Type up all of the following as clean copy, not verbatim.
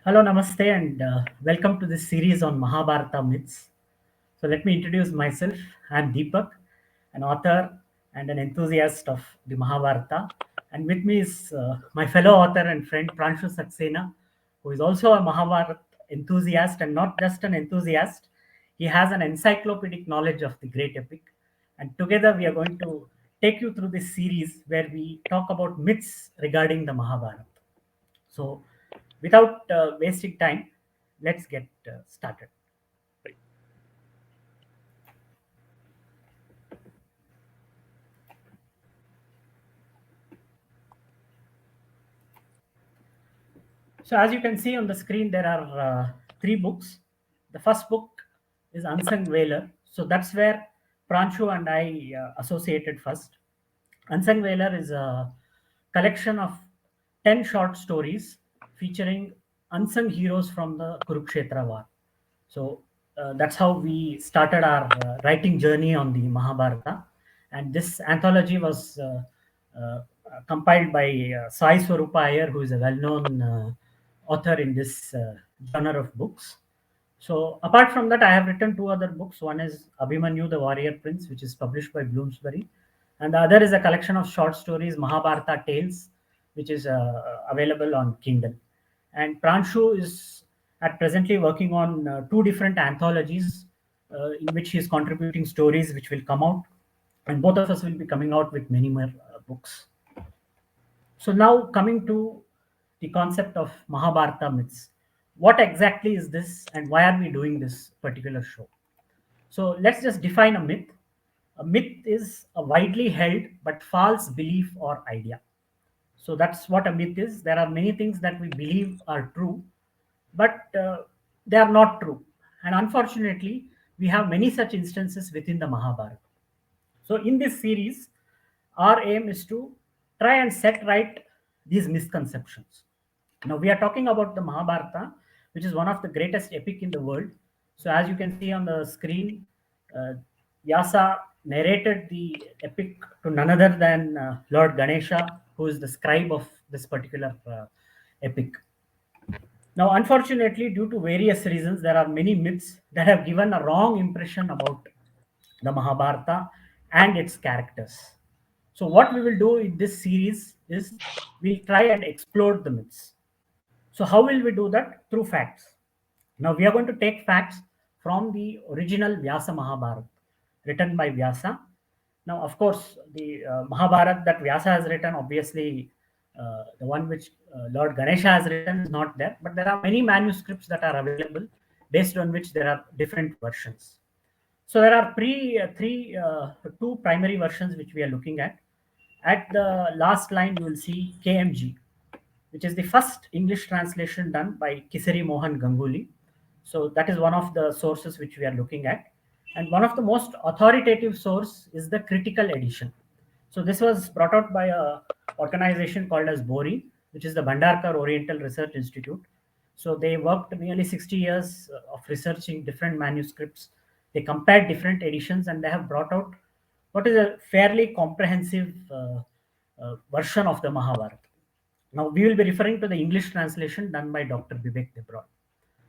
Hello, Namaste, and welcome to this series on Mahabharata myths. So, let me introduce myself. I'm Deepak, an author and an enthusiast of the Mahabharata. And with me is my fellow author and friend Pranshu Saxena, who is also a Mahabharata enthusiast and not just an enthusiast. He has an encyclopedic knowledge of the great epic. And together, we are going to take you through this series where we talk about myths regarding the Mahabharata. So, without wasting time, let's get started. Right. So, as you can see on the screen, there are three books. The first book is Unsung Whaler. So, that's where Pranchu and I associated first. Unsung Whaler is a collection of 10 short stories featuring unsung heroes from the Kurukshetra war. So that's how we started our writing journey on the Mahabharata. And this anthology was uh, compiled by Sai Swarupa Iyer, who is a well known author in this genre of books. So, apart from that, I have written two other books. One is Abhimanyu the Warrior Prince, which is published by Bloomsbury, and the other is a collection of short stories, Mahabharata Tales, which is available on Kindle. And Pranshu is at presently working on two different anthologies in which he is contributing stories which will come out, and both of us will be coming out with many more books. So now coming to the concept of Mahabharata myths. What exactly is this and why are we doing this particular show? So let's just define a myth. A myth is a widely held but false belief or idea. So that's what a myth is. There are many things that we believe are true, but they are not true. And unfortunately, we have many such instances within the Mahabharata. So, in this series, our aim is to try and set right these misconceptions. Now, we are talking about the Mahabharata, which is one of the greatest epic in the world. So, as you can see on the screen, uh, Vyasa narrated the epic to none other than Lord Ganesha, who is the scribe of this particular epic. Now, unfortunately, due to various reasons, there are many myths that have given a wrong impression about the Mahabharata and its characters. So, what we will do in this series is we'll try and explore the myths. So, how will we do that? Through facts. Now, we are going to take facts from the original Vyasa Mahabharata written by Vyasa. Now, of course, the Mahabharata that Vyasa has written, obviously, the one which Lord Ganesha has written is not there, but there are many manuscripts that are available based on which there are different versions. So there are two primary versions which we are looking at. At the last line, you will see KMG, which is the first English translation done by Kisari Mohan Ganguly. So that is one of the sources which we are looking at. And one of the most authoritative source is the critical edition. So this was brought out by a organization called as BORI, which is the Bhandarkar Oriental Research Institute. So they worked nearly 60 years of researching different manuscripts. They compared different editions and they have brought out what is a fairly comprehensive version of the Mahabharata. Now we will be referring to the English translation done by Dr. Vivek Debroy.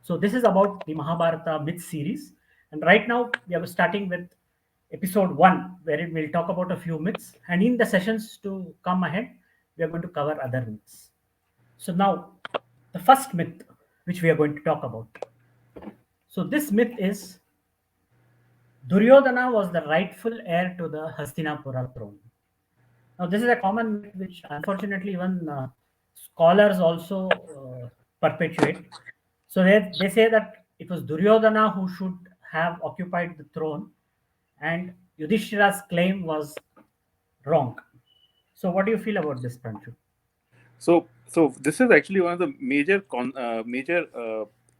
So this is about the Mahabharata myth series, and right now we are starting with episode one, wherein we'll talk about a few myths, and in the sessions to come ahead, we are going to cover other myths. So now, the first myth which we are going to talk about. So this myth is Duryodhana was the rightful heir to the Hastinapura throne. Now, this is a common myth which unfortunately even scholars also perpetuate. So they say that it was Duryodhana who should have occupied the throne, and Yudhishthira's claim was wrong. So, what do you feel about this, Pranchu? So this is actually one of the major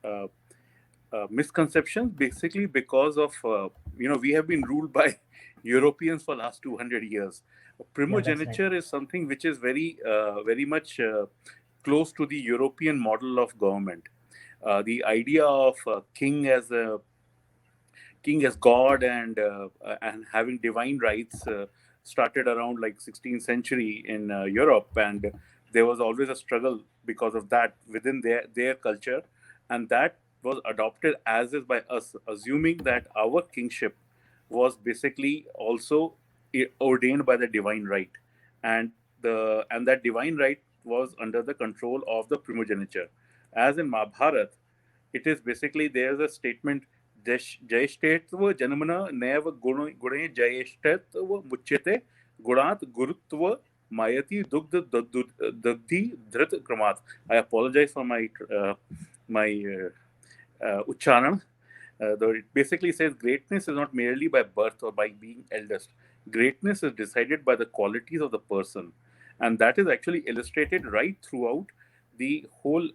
uh, misconceptions, basically because of we have been ruled by Europeans for last 200 years. Yeah, that's right. Primogeniture is something which is very much close to the European model of government. The idea of king as god and having divine rights started around like 16th century in Europe, and there was always a struggle because of that within their culture, and that was adopted as is by us, assuming that our kingship was basically also ordained by the divine right, and and that divine right was under the control of the primogeniture. As in Mahabharat, it is basically there's a statement, Jayeshtetva Janamana Neva Gune Jayeshtetva Muchyate Gurat Gurutva Mayati Dugdha Dagdi Dhrit Kramat. I apologize for my Ucharan. Though it basically says greatness is not merely by birth or by being eldest. Greatness is decided by the qualities of the person. And that is actually illustrated right throughout the whole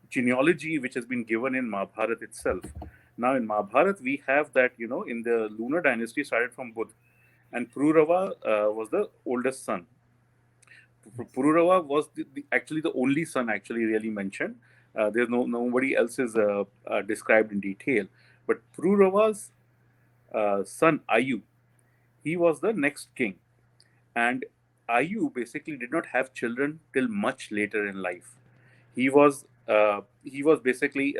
genealogy which has been given in Mahabharat itself. Now, in Mahabharat, we have that, in the lunar dynasty started from Buddha, and Pururava was the oldest son. Pururava was actually the only son actually really mentioned. There's nobody else is described in detail. But Pururava's son Ayu, he was the next king, and Ayu basically did not have children till much later in life. He was basically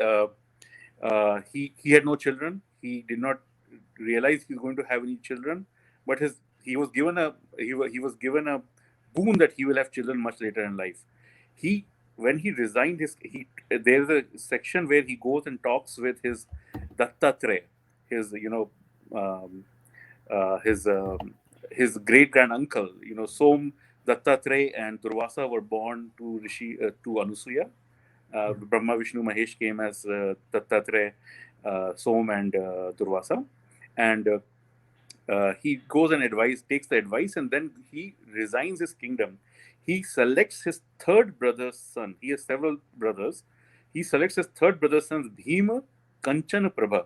he had no children. He did not realize he was going to have any children, but he was given a boon that he will have children much later in life. When he resigned there's a section where he goes and talks with his Dattatreya, his his great grand uncle. Som, Dattatreya, and Durvasa were born to Anusuya. Brahma, Vishnu, Mahesh came as Dattatreya, Som, and Durvasa, and he goes and takes the advice, and then he resigns his kingdom. He selects his third brother's son. He has several brothers. He selects his third brother's son, Bhima Kanchan Prabha,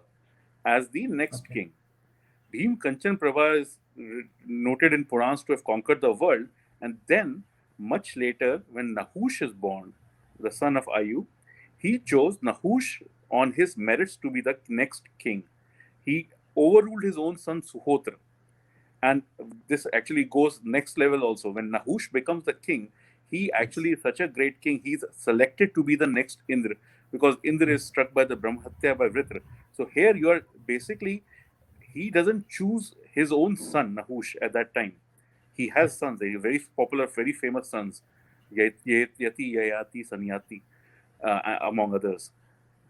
as the next king. Bhim Kanchan Prabha is noted in Purans to have conquered the world, and then much later, when Nahush is born, the son of Ayu, he chose Nahush on his merits to be the next king. He overruled his own son Suhotra. And this actually goes next level also. When Nahush becomes the king, he actually is such a great king, he's selected to be the next Indra, because Indra is struck by the Brahmahatya by Vritra. So here you are basically, he doesn't choose his own son, Nahush, at that time. He has sons, very popular, very famous sons, Yati, Yayati, Sanyati, among others.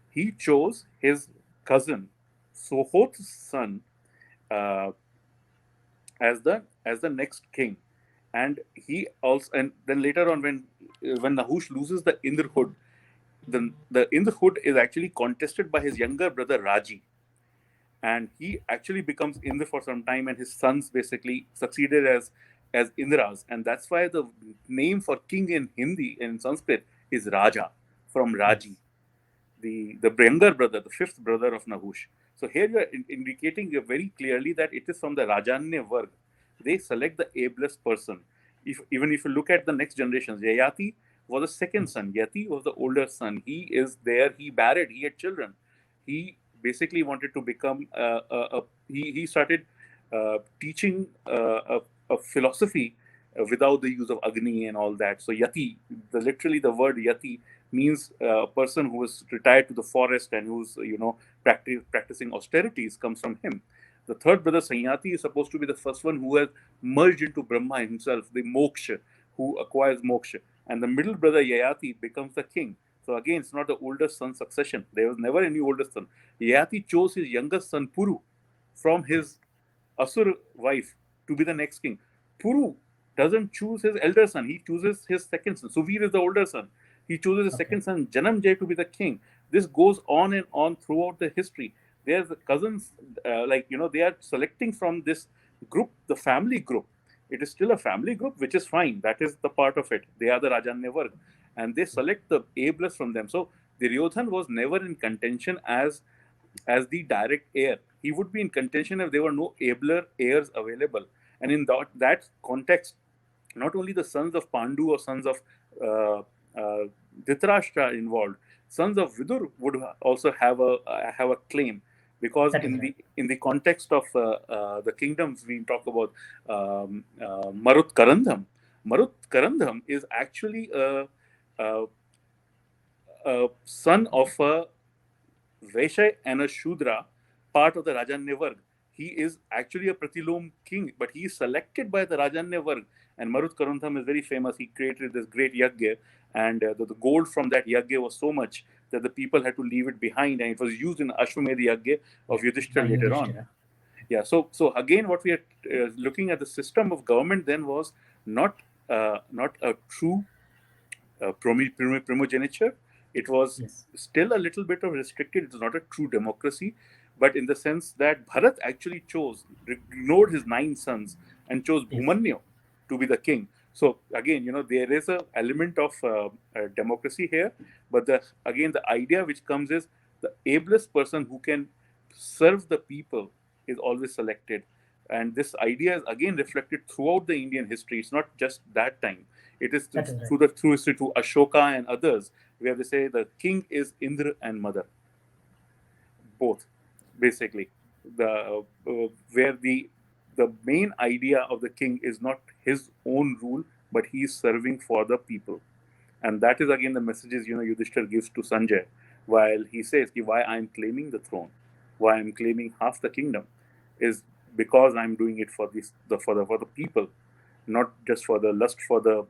He chose his cousin, Sohot's son, as the next king, and then later on, when Nahush loses the Indrahood, the Indrahood is actually contested by his younger brother Raji, and he actually becomes Indra for some time, and his sons basically succeeded as Indras, and that's why the name for king in Hindi and Sanskrit is Raja, from Raji, the younger brother, the fifth brother of Nahush. So here you are indicating very clearly that it is from the Rajanya Varg. They select the ablest person. Even if you look at the next generations, Yayati was the second son. Yati was the older son. He is there. He married. He had children. He basically wanted to become he started teaching a philosophy without the use of Agni and all that. So Yati, literally the word Yati means a person who is retired to the forest and who's practicing austerities, comes from him. The third brother Sanyati is supposed to be the first one who has merged into Brahma himself, the moksha, who acquires moksha. And the middle brother Yayati becomes the king. So again, it's not the oldest son succession. There was never any oldest son. Yayati chose his youngest son Puru from his Asur wife to be the next king. Puru doesn't choose his elder son. He chooses his second son. Suvir is the older son. He chooses his second son, Janamjay, to be the king. This goes on and on throughout the history. There's the cousins, they are selecting from this group, the family group. It is still a family group, which is fine. That is the part of it. They are the Rajanya Varg. And they select the ablest from them. So Duryodhan was never in contention as the direct heir. He would be in contention if there were no abler heirs available. And in that context, not only the sons of Pandu or sons of Dhritarashtra involved, sons of Vidur would also have a claim, because in the context of the kingdoms we talk about, Marut Karandham. Marut Karandham is actually a son of a Vaishya and a Shudra, part of the Rajanya Varg. He is actually a Pratilom king, but he is selected by the Rajanya Varg. And Marut Karandham is very famous. He created this great yagya, and the gold from that yagya was so much that the people had to leave it behind, and it was used in Ashwamedh yagya of Yudhishthira later on. Yeah. So again, what we are looking at the system of government then was not a true primogeniture. It was still a little bit of restricted. It was not a true democracy, but in the sense that Bharat actually ignored his 9 sons and chose Bhumanyu to be the king. So again, there is a element of democracy here, but the idea which comes is the ablest person who can serve the people is always selected, and this idea is again reflected throughout the Indian history. It's not just that time. It is through history to Ashoka and others, where they say the king is Indra and mother, both, basically. Where the main idea of the king is not his own rule, but he is serving for the people, and that is again the messages Yudhishthir gives to Sanjay, while he says why I am claiming the throne, why I am claiming half the kingdom, is because I am doing it for the people, not just for the lust for the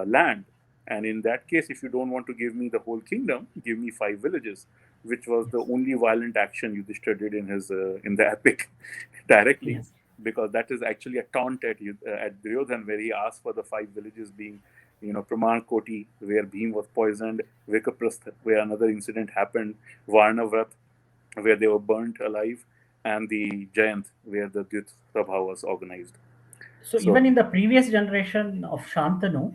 land. And in that case, if you don't want to give me the whole kingdom, give me 5 villages, which was the only violent action Yudhishthir did in the epic directly, because that is actually a taunt at Duryodhan, where he asked for the 5 villages being, Praman Koti, where Bhim was poisoned, Vikaprastha, where another incident happened, Varnavrat, where they were burnt alive, and the Jayant, where the Dyut Sabha was organized. So even in the previous generation of Shantanu,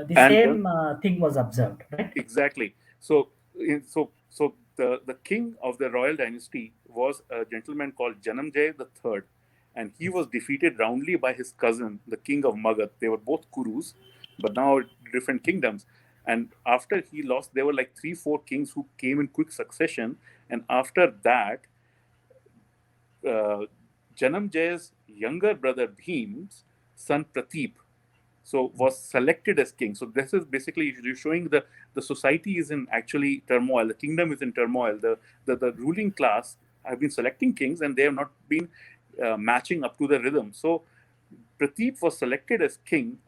the same thing was observed, right? Exactly. So the king of the royal dynasty was a gentleman called Janamjaya III, and he was defeated roundly by his cousin, the king of Magad. They were both Kurus, but now different kingdoms. And after he lost, there were like 3-4 kings who came in quick succession. And after that, Janamjaya's younger brother Bhim's son Prateep was selected as king. So this is basically showing the society is in actually turmoil. The kingdom is in turmoil. The ruling class have been selecting kings, and they have not been matching up to the rhythm. So Prateep was selected as king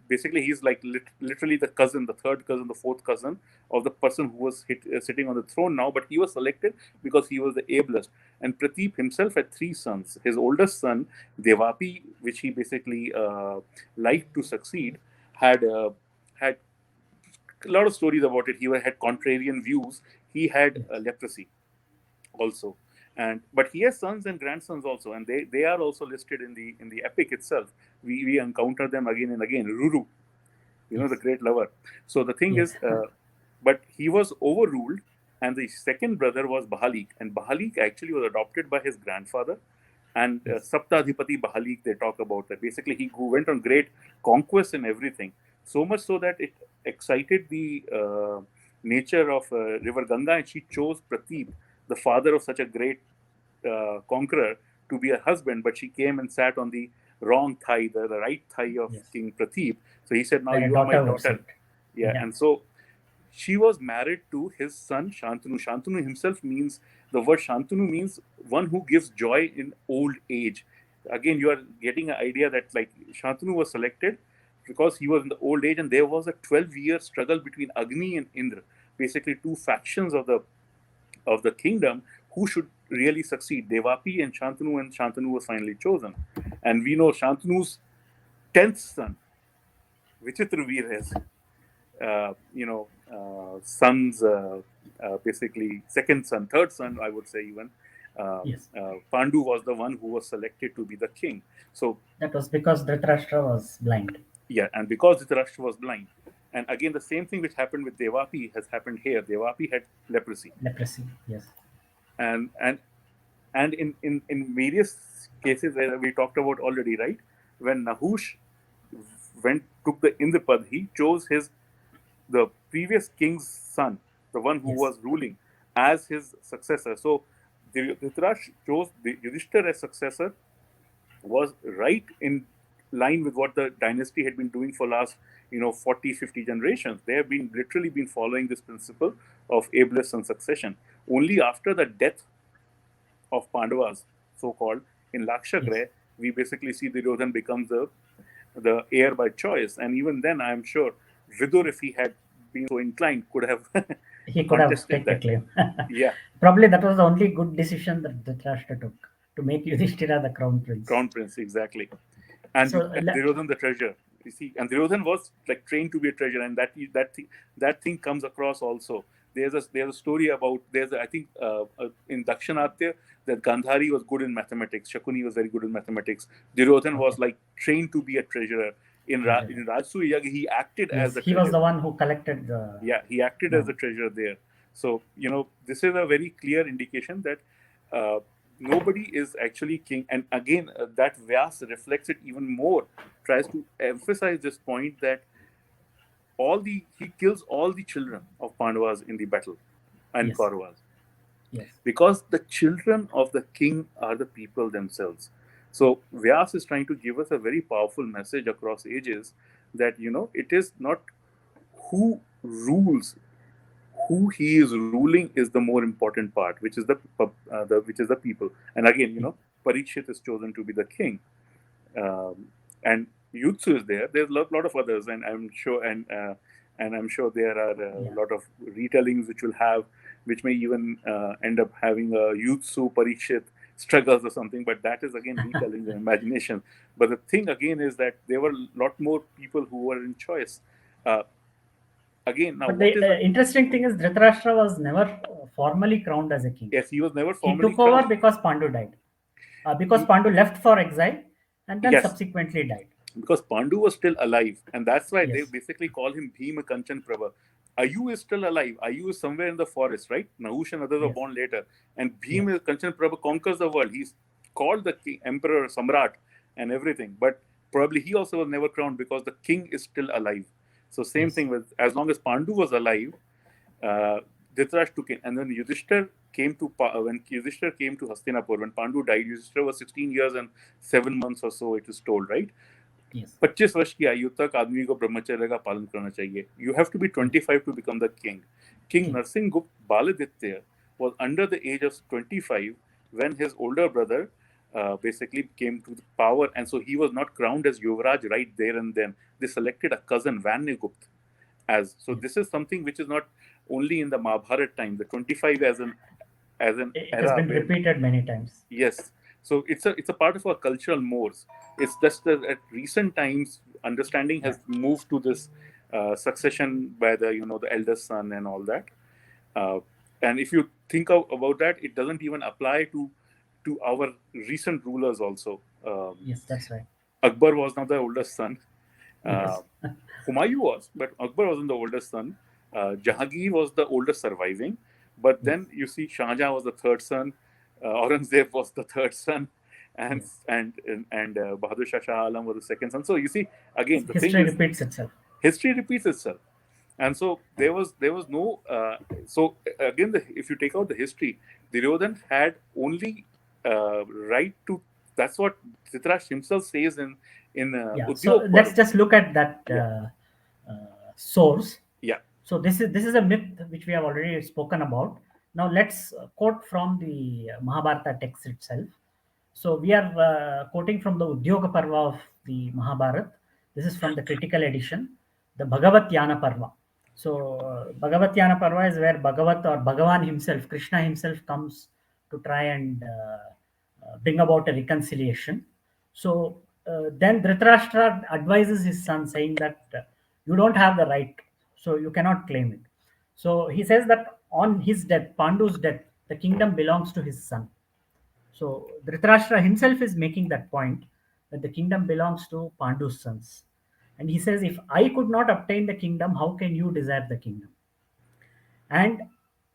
basically he's like literally the cousin, the 3rd cousin, the 4th cousin of the person who was sitting on the throne now, but he was selected because he was the ablest. And Prateep himself had 3 sons. His oldest son, Devapi, which he basically liked to succeed, had a lot of stories about it. He had contrarian views. He had leprosy also. But he has sons and grandsons also, and they are also listed in the epic itself. We encounter them again and again. Ruru, the great lover. So the thing is, but he was overruled, and the second brother was Bahalik, and Bahalik actually was adopted by his grandfather. And Saptadhipati Bahalik, they talk about that. Basically, he went on great conquests and everything, so much so that it excited the nature of River Ganga, and she chose Prateep, the father of such a great conqueror, to be her husband, but she came and sat on the wrong thigh, the right thigh of King Prateep. So he said, now you are my daughter. And so she was married to his son Shantanu. Shantanu himself means, the word Shantanu means one who gives joy in old age. Again, you are getting an idea that like Shantanu was selected because he was in the old age, and there was a 12-year struggle between Agni and Indra, basically 2 factions of the kingdom, who should really succeed, Devapi and Shantanu was finally chosen. And we know Shantanu's 10th son, Vichitraveer, has sons, basically second son, third son, I would say even. Pandu was the one who was selected to be the king. So that was because Dhritarashtra was blind. Yeah, and because Dhritarashtra was blind. And again, the same thing which happened with Devapi has happened here. Devapi had leprosy. Leprosy, yes. And in various cases that we talked about already, right? When Nahush took the Indrapad, he chose the previous king's son, the one who was ruling, as his successor. So Dhritarashtra chose Yudhishthira as successor, was right in line with what the dynasty had been doing for last 40, 50 generations. They have been literally been following this principle of ablis and succession. Only after the death of Pandavas, so called, in Lakshagriha, Yes. we basically see Duryodhan becomes the heir by choice. And even then, I'm sure Vidur, if he had been so inclined, could have He could have contested staked a that. claim. Yeah, Probably that was the only good decision that Dhritarashtra took, to make Yudhishthira the crown prince. crown prince, exactly. And So Duryodhan the treasure. You see, and Duryodhan was like trained to be a treasure, and that thing comes across also. There's a story about I think in Dakshinatya that Gandhari was good in mathematics, Shakuni was very good in mathematics. Duryodhan okay. was like trained to be a treasurer. In Treasurer. Rajsuya Yagya, he acted Yes, as a he was treasurer. the one who collected the. Yeah, he acted as a treasurer there. So this is a very clear indication that nobody is actually king. And again, that Vyas reflects it even more, tries to emphasize this point that he kills all the children of Pandavas in the battle and Yes. Kauravas, Yes. because the children of the king are the people themselves. So Vyas is trying to give us a very powerful message across ages that it is not who rules, who he is ruling is the more important part, which is the people. And again, Parikshit is chosen to be the king, and Yutsu is there. There's a lot of others, and I'm sure, and I'm sure there are a lot of retellings which may even end up having a Yutsu Parikshit struggles or something. But that is again retelling the imagination. But the thing again is that there were a lot more people who were in choice. Again, now But what is the interesting thing is Dhritarashtra was never formally crowned as a king. Yes, he was never He formally took over crowned. because Pandu died. Because Pandu left for exile and then Yes. subsequently died. Because Pandu was still alive, and that's why they Yes. basically call him Bhima Kanchan Prabha. Ayu is still alive. Ayu is somewhere in the forest, right? Nahush and others were Yes. born later. And Bhima Kanchan Prabha conquers the world. He's called the king, emperor, samrat, and everything. But probably he also was never crowned because the king is still alive. So same Yes. thing with, as long as Pandu was alive, Dhritarashtra took it. And then Yudhishthir came to Hastinapur, when Pandu died, Yudhishthir was 16 years and 7 months or so, it is told, right? Yes. 25 वर्ष की आयु तक आदमी को ब्रह्मचर्य का पालन करना चाहिए. You have to be 25 to become the king. King Narsingugupta Baladitya was under the age of 25 when his older brother basically came to the power, and so he was not crowned as Yuvraj right there and then. They selected a cousin, Vanyagupt, as. So this is something which is not only in the Mahabharat time. The 25 as an It era has been where, repeated many times. yes. So it's a part of our cultural mores. It's just that at recent times, understanding has moved to this succession by the eldest son and all that. And if you think about that, it doesn't even apply to our recent rulers also. Yes, that's right. Akbar was not the oldest son. Yes. Humayun was, but Akbar wasn't the oldest son. Jahangir was the oldest surviving. But then you see Shahjahan was the third son. Aurangzeb was the third son. And Bahadur Shah Alam was the second son. So you see, again, the History thing is, repeats itself. history repeats itself. And so there was no. So again, if you take out the history, Duryodhan had only right to. That's what Dhritarashtra himself says in Udyog So let's Parv. just look at that source. Yeah. So this is a myth which we have already spoken about. Now let's quote from the Mahabharata text itself. So we are quoting from the Udyoga Parva of the Mahabharata. This is from the critical edition, the Bhagavat Yana Parva. So Bhagavat Yana Parva is where Bhagavat or Bhagavan himself, Krishna himself, comes to try and bring about a reconciliation. So then Dhritarashtra advises his son, saying that you don't have the right, so you cannot claim it. So he says that on his death, Pandu's death, the kingdom belongs to his son. So Dhritarashtra himself is making that point that the kingdom belongs to Pandu's sons. And he says, if I could not obtain the kingdom, how can you desire the kingdom? And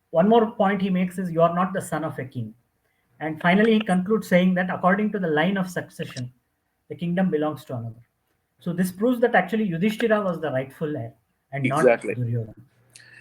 one more point he makes is, you are not the son of a king. And finally, he concludes saying that according to the line of succession, the kingdom belongs to another. So this proves that actually Yudhishthira was the rightful heir and Exactly. not Duryodhana.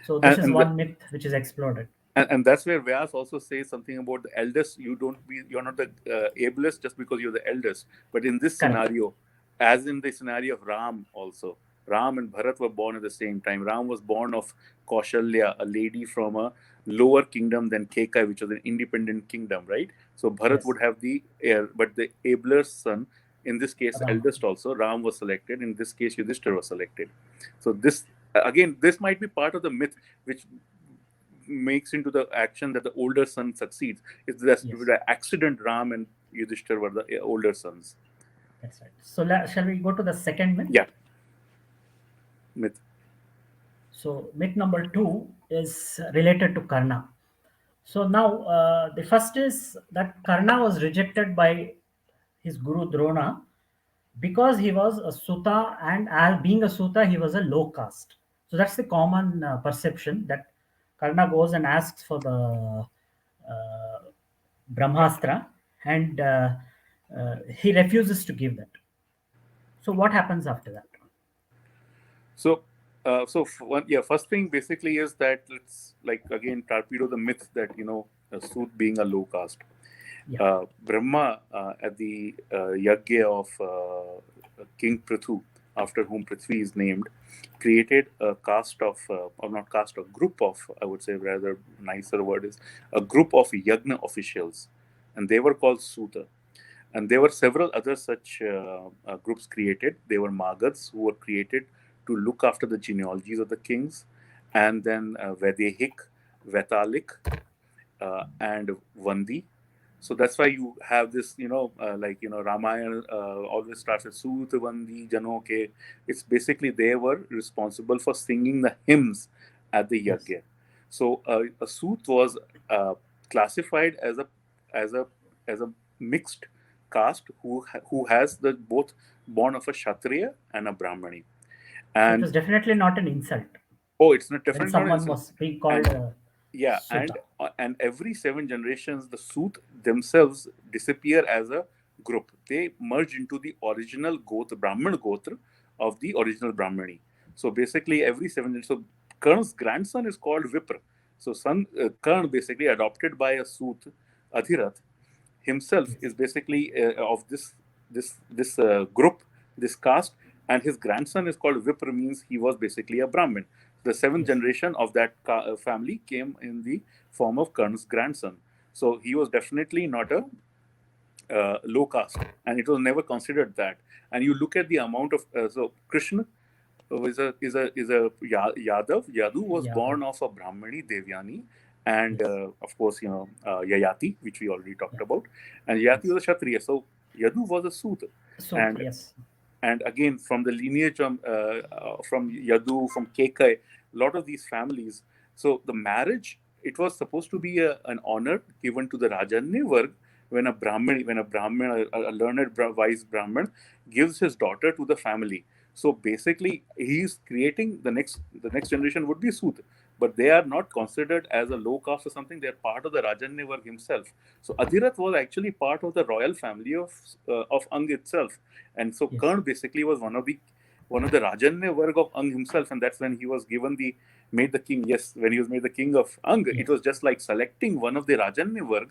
So this is And one myth which is exploded. And that's where Vyas also says something about the eldest. You're not the ablest just because you're the eldest. But in this Correct. scenario, as in the scenario of Ram also. Ram and Bharat were born at the same time. Ram was born of Kaushalya, a lady from a lower kingdom than Kekai, which was an independent kingdom, right? So Bharat Yes. would have the heir, but the abler son, in this case, Ram. eldest also, Ram was selected. In this case, Yudhishthira was selected. So this, again, this might be part of the myth which makes into the action that the older son succeeds. It's just Yes. the accident Ram and Yudhishthira were the older sons. That's right. So shall we go to the second myth? Yeah. Myth. So myth number 2 is related to Karna. So now the first is that Karna was rejected by his guru Drona because he was a Suta, and as being a Suta, he was a low caste. So that's the common perception, that Karna goes and asks for the Brahmastra, and he refuses to give that. So what happens after that? So, first thing basically is that let's like again torpedo the myth that a Sut being a low caste. Yeah. Brahma at the yagya of King Prithu, after whom Prithvi is named, created a caste of, or not caste, a group of, I would say rather nicer word is, a group of yagna officials, and they were called Suta. And there were several other such groups created. They were Magads, who were created to look after the genealogies of the kings, and then Vedehik, Vetalik, and Vandi. So that's why you have this, Ramayana always starts with Sut, Vandi, Janoke. It's basically they were responsible for singing the hymns at the yagya. Yes. So a Sut was classified as a mixed caste who has the both born of a Kshatriya and a Brahmani. And it was definitely not an insult. Oh, it's not When definitely someone not an insult. was being called Yeah, Suta. and every 7 generations, the Sut themselves disappear as a group. They merge into the original Gotra, Brahman Gotra of the original Brahmani. So basically, every 7 generations. So Karn's grandson is called Vipra. So Karn, basically adopted by a Sut, Adhirath, himself is basically of this group, this caste, and his grandson is called Vipra, means he was basically a Brahmin. The 7th generation of that family came in the form of Karn's grandson. So he was definitely not a low caste, and it was never considered that. And you look at the amount of so Krishna is a Yadav. Yadu was born of a Brahmani Devyani, and of course Yayati, which we already talked about, and Yayati was a Kshatriya. So Yadu was a Sut, and yes. And again, from the lineage from Yadu, from Kekai, a lot of these families. So the marriage, it was supposed to be an honor given to the Rajanya Varg when a Brahmin, a learned wise Brahmin, gives his daughter to the family. So basically, he's creating the next generation would be Sut, but they are not considered as a low caste or something. They are part of the Rajanya Varg himself. So Adhirath was actually part of the royal family of Ang itself, and so Karn basically was one of the Rajanya Varg of Ang himself, and that's when he was made the king. Yes, when he was made the king of Ang, it was just like selecting one of the Rajanya Varg.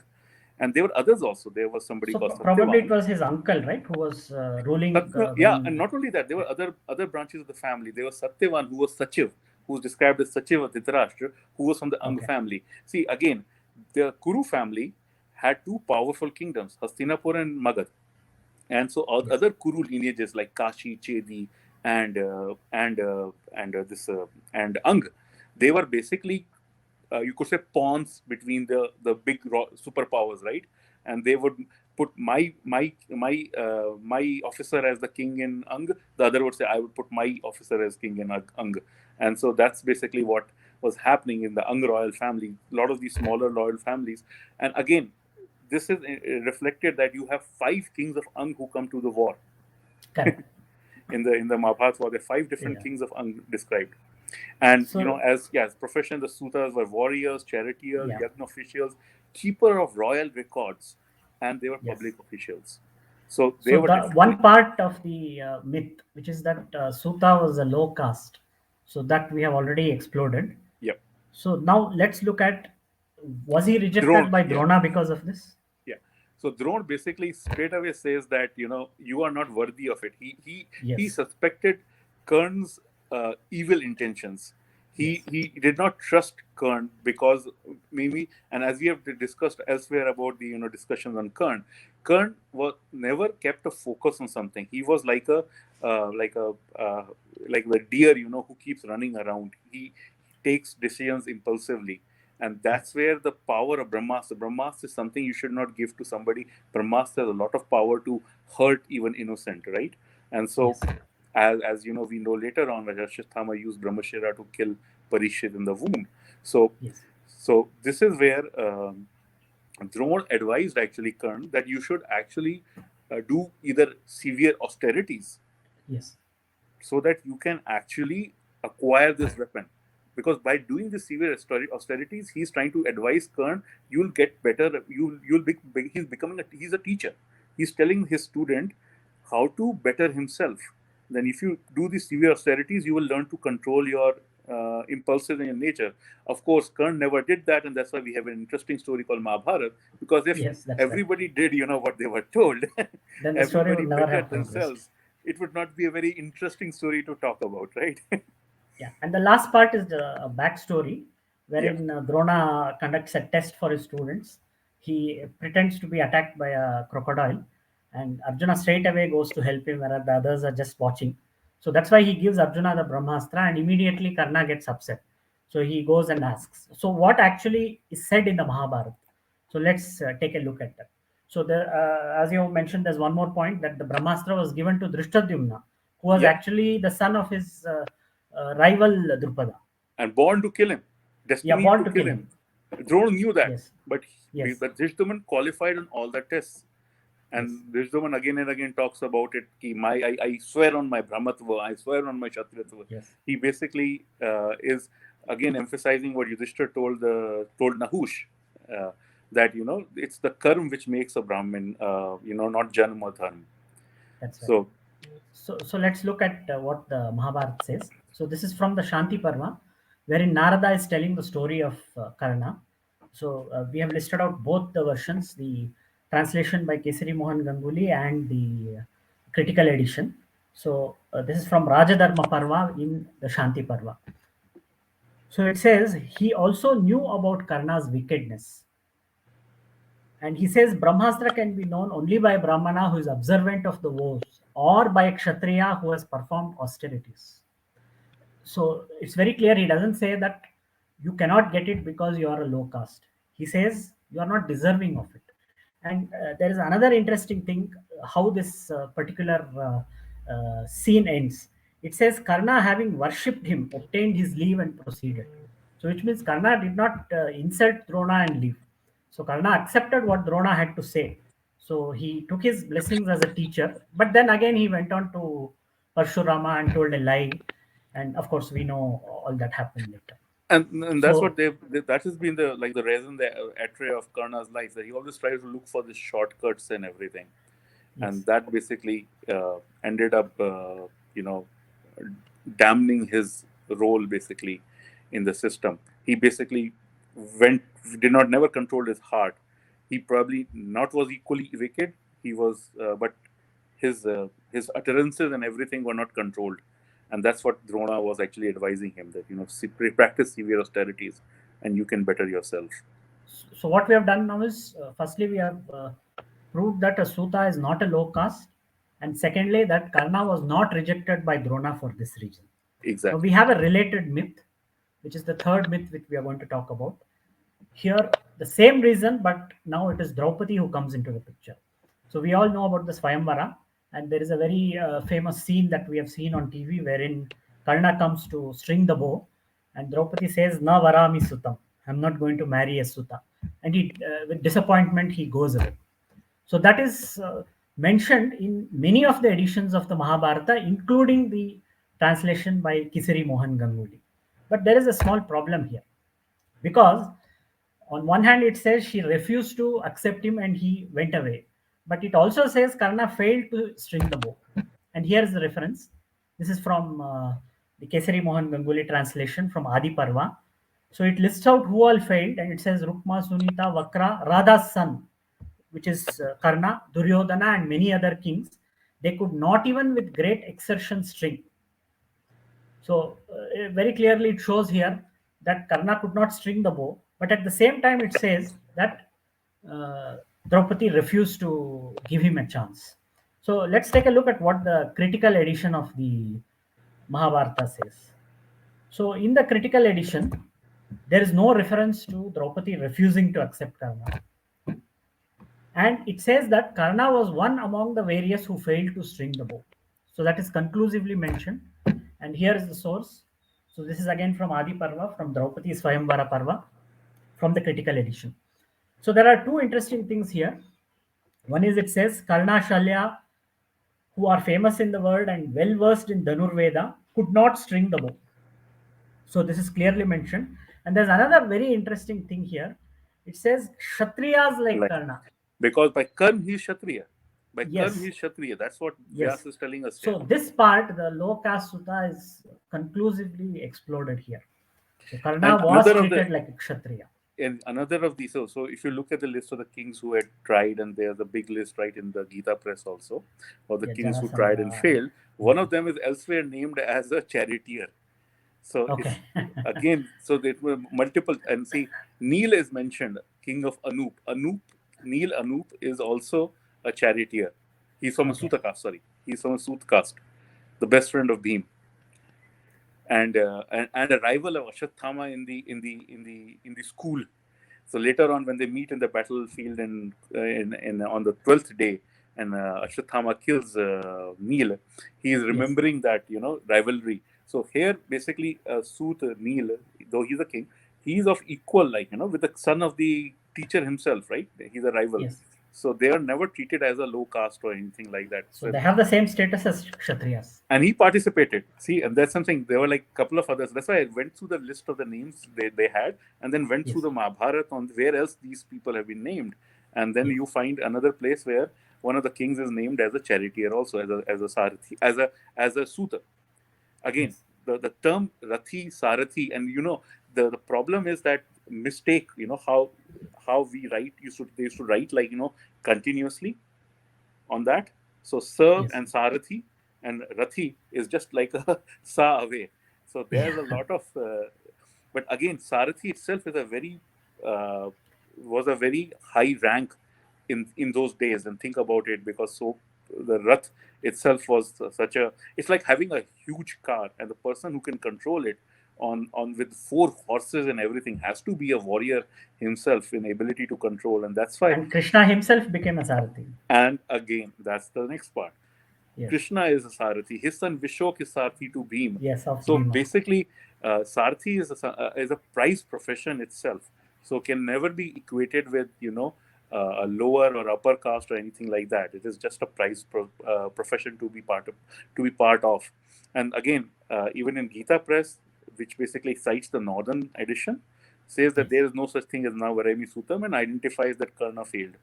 And there were others also. There was somebody called probably Satyavan. It was his uncle, right, who was ruling. And not only that, there were other branches of the family. There was Satyavan, who was Sachiv, who was described as Sachiv of Dhritarashtra, who was from the Ang family. See, again, the Kuru family had 2 powerful kingdoms, Hastinapur and Magad. And so other Kuru lineages like Kashi, Chedi, and Ang, they were basically you could say pawns between the big superpowers, right? And they would put my officer as the king in Ang. The other would say I would put my officer as king in Ang. And so that's basically what was happening in the Ang royal family. A lot of these smaller royal families, and again, this is reflected that you have 5 kings of Ang who come to the war. Correct. in the Mahabharata, there are 5 different kings of Ang described. And as profession, the Sutas were warriors, charioteers, yagna officials, keeper of royal records, and they were public officials. So they were one part of the myth, which is that Suta was a low caste. So that we have already exploded. Yep. So now let's look at, was he rejected by Drona because of this? Yeah. So Drona basically straight away says that you are not worthy of it. He Yes. suspected Karn's evil intentions. Yes. He did not trust Karn because maybe, and as we have discussed elsewhere about the discussions on Karn was never kept a focus on something. He was like a like a like the deer who keeps running around. He takes decisions impulsively, and that's where the power of Brahmastra. Brahmastra is something you should not give to somebody. Brahmastra has a lot of power to hurt even innocent, right? And so, Yes. as you know, we know later on that Ashwatthama used Brahmashira to kill Parikshit in the womb. So, Yes. this is where Drona advised actually Karn that you should actually do either severe austerities Yes. so that you can actually acquire this weapon. Because by doing the severe austerities, he's trying to advise Kern, you'll get better. You'll be. He's a teacher. He's telling his student how to better himself. Then, if you do the severe austerities, you will learn to control your impulses in your nature. Of course, Kern never did that, and that's why we have an interesting story called Mahabharata. Because if Yes, that's right. everybody did, what they were told, Then the story everybody would never bettered have progressed. themselves, it would not be a very interesting story to talk about, right? Yeah, and the last part is the backstory, Yeah. wherein Drona conducts a test for his students. He pretends to be attacked by a crocodile, and Arjuna straight away goes to help him, whereas the others are just watching. So that's why he gives Arjuna the Brahmastra, and immediately Karna gets upset. So he goes and asks, "So what actually is said in the Mahabharata?" So let's take a look at that. So as you mentioned, there's one more point that the Brahmastra was given to Drishtadyumna, who was Yeah. actually the son of his rival Drupada. And born to kill him, Yeah, destined born to to kill kill him. him. Drona knew that, Yes, but yes, Dhishtaman qualified on all the tests. yes, And Dhishtaman again and again talks about it. I swear on my Brahmatva, I swear on my Kshatriyatva. yes, He basically is again emphasizing what Yudhishthir told Nahush, uh, that it's the karma which makes a Brahmin, not janma or dharma. that's right. So So let's look at what the Mahabharata says. So this is from the Shanti Parva, wherein Narada is telling the story of Karna. So we have listed out both the versions, the translation by Kesari Mohan Ganguly and the critical edition. So this is from Rajadharma Parva in the Shanti Parva. So it says he also knew about Karna's wickedness. And he says Brahmastra can be known only by a Brahmana who is observant of the vows or by a Kshatriya who has performed austerities. So it's very clear. He doesn't say that you cannot get it because you are a low caste. He says you are not deserving of it. And there is another interesting thing how this particular scene ends. It says Karna, having worshipped him, obtained his leave and proceeded. So, which means Karna did not insult Drona and leave. So, Karna accepted what Drona had to say. So, he took his blessings as a teacher, but then again he went on to Parshurama and told a lie. And of course, we know all that happened later. and that's what So, that has been the reason, the attray of Karna's life, that he always tries to look for the shortcuts and everything. And yes, that basically ended up damning his role basically in the system. He basically went did not never control his heart. He probably not was equally wicked. He was, but his utterances and everything were not controlled, and that's what Drona was actually advising him, that practice severe austerities, and you can better yourself. so what we have done now is firstly we have proved that a Suta is not a low caste, and secondly that Karna was not rejected by Drona for this reason. Now we Exactly. have a related myth, which is the third myth which we are going to talk about. Here, the same reason, but now it is Draupadi who comes into the picture. So we all know about the Swayamvara, and there is a very famous scene that we have seen on TV wherein Karna comes to string the bow, and Draupadi says, "Na varami sutam." I'm not going to marry a suta, and with disappointment, he goes away. So that is mentioned in many of the editions of the Mahabharata, including the translation by Kisari Mohan Ganguly. But there is a small problem here because on one hand it says she refused to accept him and he went away, but it also says Karna failed to string the bow. And here is the reference. This is from the Kesari Mohan Ganguly translation from Adi Parva. So it lists out who all failed, and it says Rukma, Sunita, Vakra, Radha's son. which is Karna, Duryodhana, and many other kings, they could not even with great exertion string. So very clearly it shows here that Karna could not string the bow, but at the same time it says that uh, Draupadi refused to give him a chance. So let's take a look at what the critical edition of the Mahabharata says. So in the critical edition, there is no reference to Draupadi refusing to accept Karna. And it says that Karna was one among the various who failed to string the bow. So that is conclusively mentioned. And here is the source. So this is again from Adi Parva, from Draupadi Swayamvara Parva, from the critical edition. So there are two interesting things here. One is it says Karna Shalya, who are famous in the world and well versed in Dhanur Veda, could not string the bow. So this is clearly mentioned. And there's another very interesting thing here. It says Kshatriyas like Karna. Because by Karn he is Kshatriya. By Yes. Karn he is Kshatriya. That's what Yes. Vyas is telling us So here. this part, the low caste Sutta, is conclusively exploded here. So Karna And was another of treated the- like a Kshatriya. And another of these, so if you look at the list of the kings who had tried, and there's a big list right in the Gita press also, or the Yeah, kings who Jarasandha. tried and failed, one of them is elsewhere named as a charioteer. So Okay. again, so there were multiple, and see, Neel is mentioned, king of Anup. Neel Anup is also a charioteer. He's from a Okay. Suta caste, sorry. He's from a Sut caste, the best friend of Bhim. And a rival of Ashwathama in the school. So later on, when they meet in the battlefield and on the 12th day, and Ashwathama kills Neel, he is remembering that rivalry. So here, basically, Sut Neel, though he's a king, he's of equal, with the son of the teacher himself, right? He's a rival. Yes. So they are never treated as a low caste or anything like that. So they have the same status as Kshatriyas. And he participated. See, and that's something. There were like a couple of others. That's why I went through the list of the names they had, and then went through the Mahabharata on where else these people have been named. And then you find another place where one of the kings is named as a charioteer, also as a Sarathi, as a Suta. Again, the term Rathi, Sarathi, and the problem is that mistake. How we write. They used to write like continuously on that. So Sar and Sarathi and Rathi is just like a sa away. So there's a lot of, but again, Sarathi itself is was a very high rank in those days. And think about it, because the Rath itself was it's like having a huge car, and the person who can control it on with 4 horses and everything has to be a warrior himself in ability to control. And that's why. And Krishna himself became a Sarathi. And again, that's the next part. Yes. Krishna is a Sarathi. His son Vishok is Sarathi to Bhim. Yes, so Bhima. Basically, Sarathi is a prized profession itself. So can never be equated with a lower or upper caste or anything like that. It is just a prized profession to be part of. And again, even in Gita Press, which basically cites the northern edition, says that there is no such thing as Navarami Sutam, and identifies that Karna failed.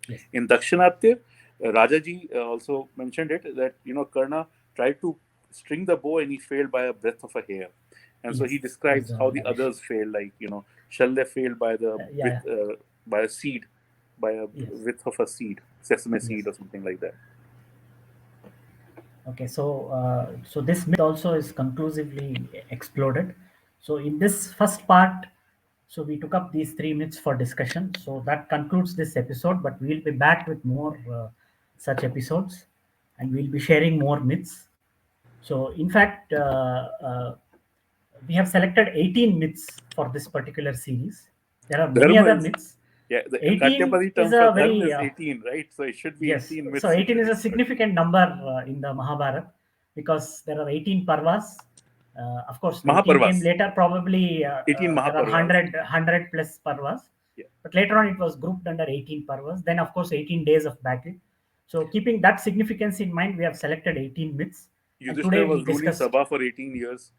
Yes. In Dakshinatya, Rajaji also mentioned it, that Karna tried to string the bow and he failed by a breadth of a hair. And so he describes how the others failed, like Shalya failed by by a seed, by a width of a seed, sesame seed or something like that. Okay, so this myth also is conclusively exploded. So in this first part, so we took up these 3 myths for discussion. So that concludes this episode, but we'll be back with more such episodes, and we'll be sharing more myths. So in fact, we have selected 18 myths for this particular series. There are many other myths. Yeah, the Katyapadi term for Dharma is 18, right? So it should be 18 myths. So 18 is a significant number in the Mahabharata, because there are 18 parvas. Of course, 18 came later, probably 18 there are Mahaparvas. 100 plus parvas. Yeah. But later on, it was grouped under 18 parvas. Then, of course, 18 days of battle. So keeping that significance in mind, we have selected 18 myths. Yudhishthira was ruling Sabha for 18 years.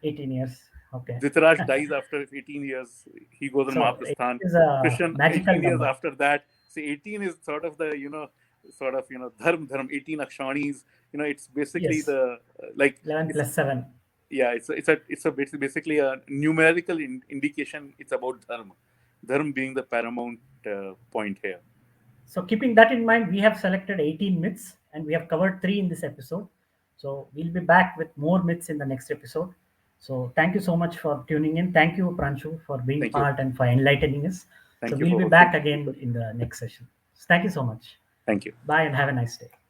18 years. Okay. Dhritarashtra dies after 18 years. He goes on Mahaprasthan. Krishna, 18 years after that. See, 18 is sort of the, dharm, 18 akshanis. It's basically the, 11 plus 7. Yeah, it's basically a numerical indication. It's about dharma. Dharma being the paramount point here. So keeping that in mind, we have selected 18 myths and we have covered 3 in this episode. So we'll be back with more myths in the next episode. So thank you so much for tuning in. Thank you, Pranshu, for being Thank you. part and for enlightening us. Thank So you we'll for be back hosting. again in the next session. Thank you so much. Thank you. Bye and have a nice day.